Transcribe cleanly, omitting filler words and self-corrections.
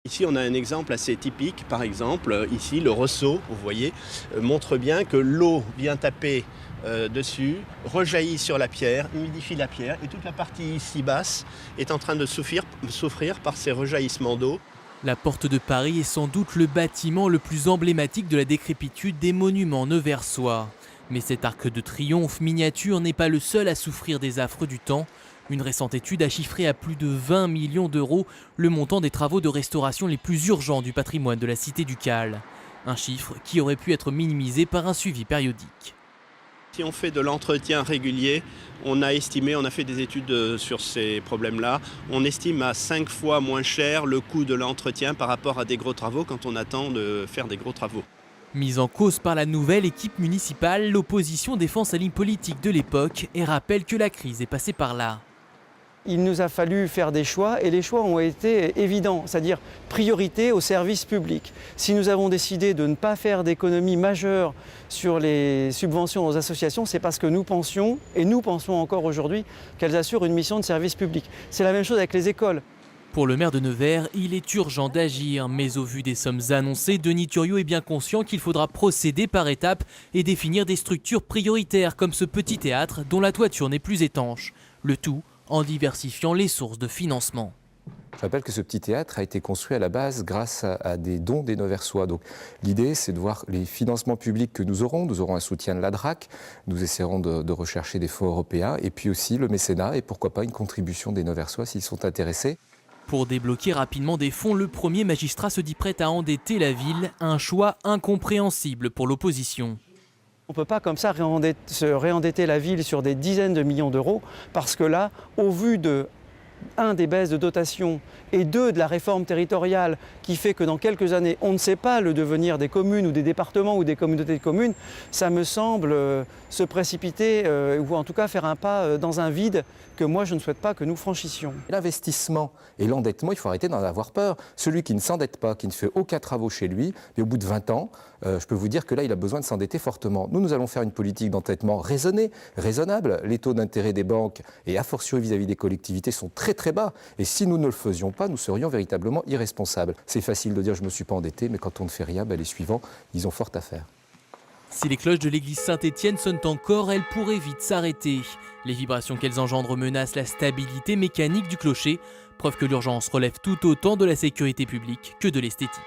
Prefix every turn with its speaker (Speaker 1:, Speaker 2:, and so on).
Speaker 1: Ici, on a un exemple assez typique. Par exemple, ici, le ressaut, vous voyez, montre bien que l'eau vient taper dessus, rejaillit sur la pierre, humidifie la pierre et toute la partie ici basse est en train de souffrir par ces rejaillissements d'eau.
Speaker 2: La Porte de Paris est sans doute le bâtiment le plus emblématique de la décrépitude des monuments neuversois. Mais cet arc de triomphe miniature n'est pas le seul à souffrir des affres du temps. Une récente étude a chiffré à plus de 20 millions d'euros le montant des travaux de restauration les plus urgents du patrimoine de la cité ducale. Un chiffre qui aurait pu être minimisé par un suivi périodique.
Speaker 1: Si on fait de l'entretien régulier, on a fait des études sur ces problèmes-là, on estime à 5 fois moins cher le coût de l'entretien par rapport à des gros travaux quand on attend de faire des gros travaux.
Speaker 2: Mise en cause par la nouvelle équipe municipale, l'opposition défend sa ligne politique de l'époque et rappelle que la crise est passée par là.
Speaker 3: Il nous a fallu faire des choix et les choix ont été évidents, c'est-à-dire priorité aux services publics. Si nous avons décidé de ne pas faire d'économies majeures sur les subventions aux associations, c'est parce que nous pensions, et nous pensons encore aujourd'hui, qu'elles assurent une mission de service public. C'est la même chose avec les écoles.
Speaker 2: Pour le maire de Nevers, il est urgent d'agir, mais au vu des sommes annoncées, Denis Thuriot est bien conscient qu'il faudra procéder par étapes et définir des structures prioritaires comme ce petit théâtre dont la toiture n'est plus étanche. Le tout en diversifiant les sources de financement.
Speaker 4: Je rappelle que ce petit théâtre a été construit à la base grâce à des dons des Neversois. Donc l'idée, c'est de voir les financements publics que nous aurons. Nous aurons un soutien de la DRAC, nous essaierons de rechercher des fonds européens, et puis aussi le mécénat, et pourquoi pas une contribution des Neversois s'ils sont intéressés.
Speaker 2: Pour débloquer rapidement des fonds, le premier magistrat se dit prêt à endetter la ville, un choix incompréhensible pour l'opposition.
Speaker 3: On ne peut pas comme ça se réendetter la ville sur des dizaines de millions d'euros parce que là, au vu de des baisses de dotation et de la réforme territoriale qui fait que dans quelques années, on ne sait pas le devenir des communes ou des départements ou des communautés de communes, ça me semble se précipiter ou en tout cas faire un pas dans un vide que moi je ne souhaite pas que nous franchissions.
Speaker 4: L'investissement et l'endettement, il faut arrêter d'en avoir peur. Celui qui ne s'endette pas, qui ne fait aucun travaux chez lui, mais au bout de 20 ans, je peux vous dire que là, il a besoin de s'endetter fortement. Nous allons faire une politique d'endettement raisonnée, raisonnable. Les taux d'intérêt des banques et a fortiori vis-à-vis des collectivités sont très très bas. Et si nous ne le faisions pas, nous serions véritablement irresponsables. C'est facile de dire je ne me suis pas endetté, mais quand on ne fait rien, les suivants, ils ont fort à faire.
Speaker 2: Si les cloches de l'église Saint-Étienne sonnent encore, elles pourraient vite s'arrêter. Les vibrations qu'elles engendrent menacent la stabilité mécanique du clocher, preuve que l'urgence relève tout autant de la sécurité publique que de l'esthétique.